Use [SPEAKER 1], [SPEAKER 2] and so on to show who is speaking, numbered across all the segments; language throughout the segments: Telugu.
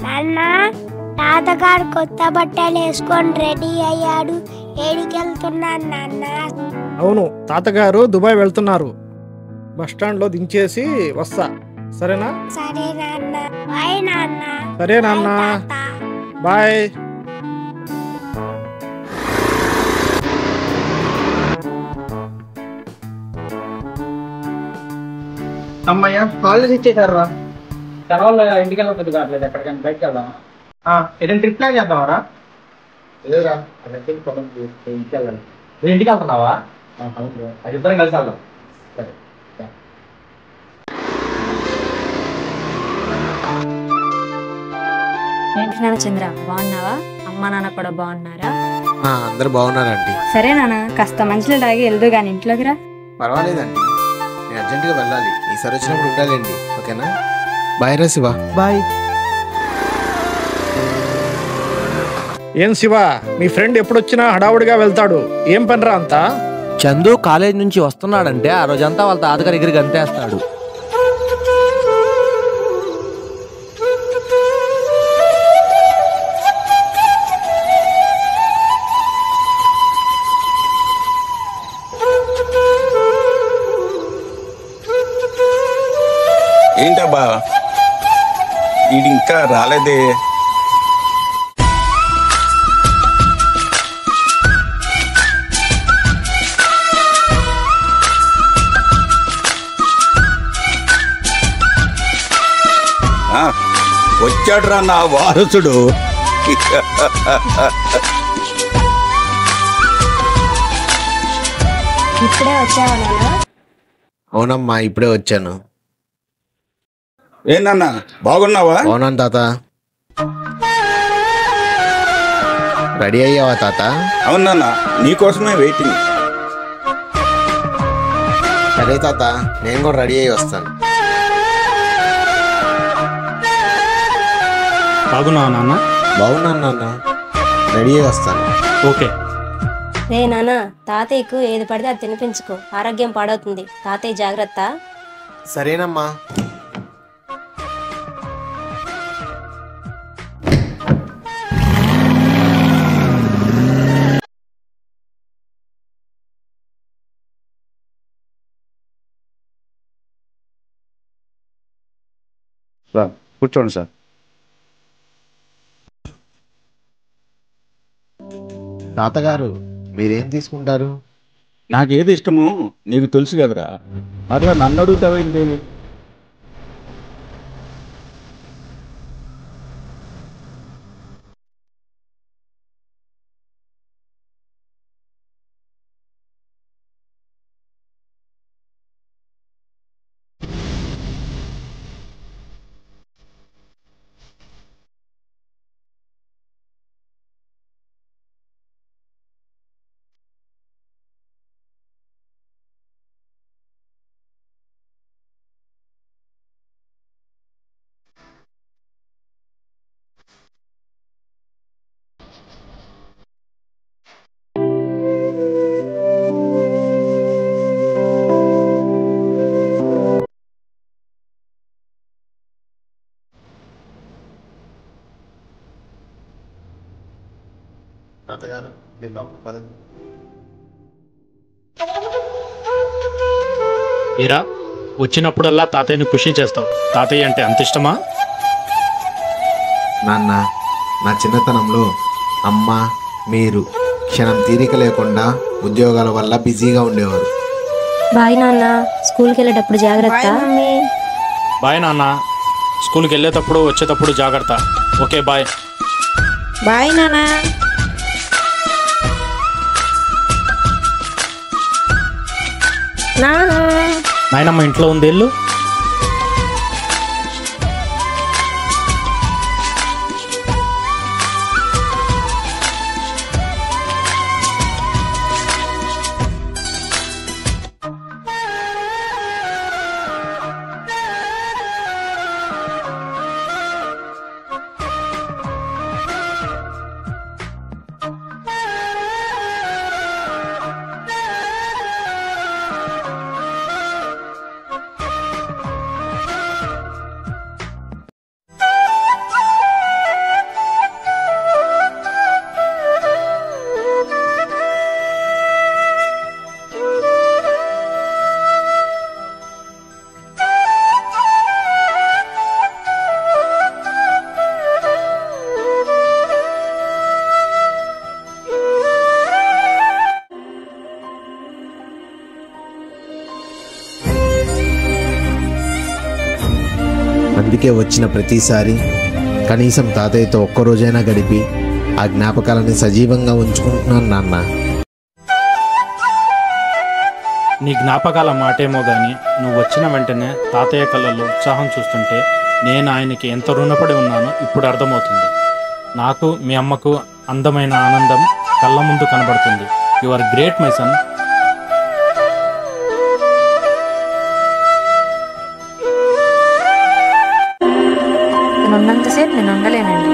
[SPEAKER 1] నాన్న, తాతగారు కొత్త బట్టలు వేసుకొని రెడీ అయ్యాడు. ఏడికెళ్తున్నాను నాన్న?
[SPEAKER 2] అవును, తాతగారు దుబాయ్ వెళ్తున్నారు. బస్టాండ్ లో దించేసి వస్తా, సరేనా?
[SPEAKER 1] సరే నాన్న. బాయ్ నాన్న.
[SPEAKER 2] సరే నాన్న, బాయ్.
[SPEAKER 3] అమ్మయ్య, కాలేజ్ ఇచ్చేసారా? తర్వాత ఇంటికి వెళ్ళకపోతే కావట్లేదు, ఎక్కడికైనా బయటకు వెళ్దాం. ఏదైనా ట్రిప్ ప్లాన్ చేద్దామరా? లేదురా, ఇంటికి వెళ్ళాలి. మీరు ఇంటికి వెళ్తున్నావా? అది ఇద్దరం కలిసి వెళ్దాం. సరే.
[SPEAKER 4] ఏంటి నాన్న చంద్ర, బాగున్నావా? అమ్మా నాన్న కూడా బాగున్నారా?
[SPEAKER 5] అందరు బాగున్నారండి.
[SPEAKER 4] సరే నాన్న, కాస్త మంచిలో తాగి వెళ్దు గాని ఇంట్లోకి రా.
[SPEAKER 5] పర్వాలేదండి, నేను అర్జెంటుగా వెళ్ళాలి. ఈసారి వచ్చినప్పుడు ఉండాలండి, ఓకేనా? బాయ్ రా శివ.
[SPEAKER 3] బాయ్.
[SPEAKER 2] ఏం శివ, మీ ఫ్రెండ్ ఎప్పుడొచ్చినా హడావుడిగా వెళ్తాడు. ఏం పనిరా అంతా?
[SPEAKER 6] చందు కాలేజ్ నుంచి వస్తున్నాడంటే ఆ రోజంతా వాళ్ళ తాతగారి దగ్గరికి గంతేస్తాడు.
[SPEAKER 7] ఏంటబ్బా ఇది ఇంకా రాలేదే? వచ్చాడురా నా వారసుడు.
[SPEAKER 1] ఇప్పుడే వచ్చావా నాన్న?
[SPEAKER 5] అవునమ్మా, ఇప్పుడే వచ్చాను.
[SPEAKER 7] ఏనన్నా, బాగున్నావా?
[SPEAKER 5] అవునాను తాత. రెడీ అయ్యావా తాత?
[SPEAKER 7] అవునన్నా, నీకోసమే వెయిటింగ్.
[SPEAKER 5] సరే తాత, నేను కూడా రెడీ అయ్యి వస్తాను.
[SPEAKER 2] బాగున్నావా నాన్న?
[SPEAKER 5] బాగున్నాను నాన్న, రెడీ అయ్యి వస్తాను.
[SPEAKER 2] ఓకే.
[SPEAKER 8] రే నాన్న, తాతయ్యకు ఏది పడితే అది తినిపించుకో, ఆరోగ్యం పాడవుతుంది. తాతయ్య జాగ్రత్త.
[SPEAKER 5] సరేనమ్మా.
[SPEAKER 7] కూర్చోండి సార్.
[SPEAKER 5] తాతగారు, మీరేం తీసుకుంటారు?
[SPEAKER 7] నాకేది ఇష్టమో నీకు తెలుసు కదరా, అట్లా నన్ను అడుగుతావేంటి?
[SPEAKER 5] తాతగారు, మీరు లోపలికి పదండి.
[SPEAKER 9] మీరా వచ్చినప్పుడల్లా తాతయ్యని ఖుషి చేస్తావు. తాతయ్య అంటే అంత ఇష్టమా?
[SPEAKER 5] నాన్న, నా చిన్నతనంలో అమ్మ మీరు క్షణం తీరిక లేకుండా ఉద్యోగాల వల్ల బిజీగా ఉండేవారు.
[SPEAKER 8] బాయ్ నాన్న, స్కూల్కి వెళ్ళేటప్పుడు జాగ్రత్త.
[SPEAKER 9] బాయ్ నాన్న, స్కూల్కి వెళ్ళేటప్పుడు వచ్చేటప్పుడు జాగ్రత్త. Okay bye.
[SPEAKER 4] బాయ్ నాన్న.
[SPEAKER 9] నాయనమ్మ ఇంట్లో ఉంది వెళ్ళు.
[SPEAKER 5] అందుకే వచ్చిన ప్రతిసారి కనీసం తాతయ్యతో ఒక్కరోజైనా గడిపి ఆ జ్ఞాపకాలని సజీవంగా ఉంచుకుంటున్నాను నాన్న.
[SPEAKER 9] నీ జ్ఞాపకాల మాటేమో గాని నువ్వు వచ్చిన వెంటనే తాతయ్య కళ్ళల్లో ఉత్సాహం చూస్తుంటే నేను ఆయనకి ఎంత రుణపడి ఉన్నానో ఇప్పుడు అర్థమవుతుంది. నాకు మీ అమ్మకు అందమైన ఆనందం కళ్ళ ముందు కనబడుతుంది. You are great my son.
[SPEAKER 4] ఉన్నంతసేపు నేను ఉండలేనండి.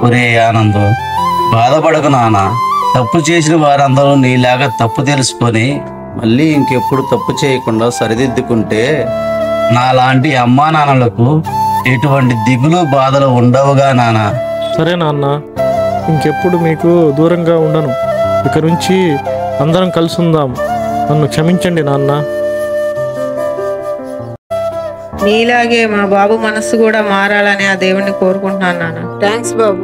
[SPEAKER 10] ఒరే ఆనందం, బాధపడకు నాన్న. తప్పు చేసిన వారందరూ నీలాగా తప్పు తెలుసుకొని మళ్ళీ ఇంకెప్పుడు తప్పు చేయకుండా సరిదిద్దుకుంటే నాలాంటి అమ్మా నాన్నలకు ఎటువంటి దిగులు బాధలు ఉండవుగా నాన్న.
[SPEAKER 2] సరే నాన్న, ఇంకెప్పుడు మీకు దూరంగా ఉండను. ఇక నుంచి అందరం కలిసి ఉందాం. నన్ను క్షమించండి నాన్న.
[SPEAKER 11] నీలాగే మా బాబు మనస్సు కూడా మారాలని ఆ దేవుణ్ణి కోరుకుంటున్నాను నాన్న.
[SPEAKER 12] థ్యాంక్స్ బాబు.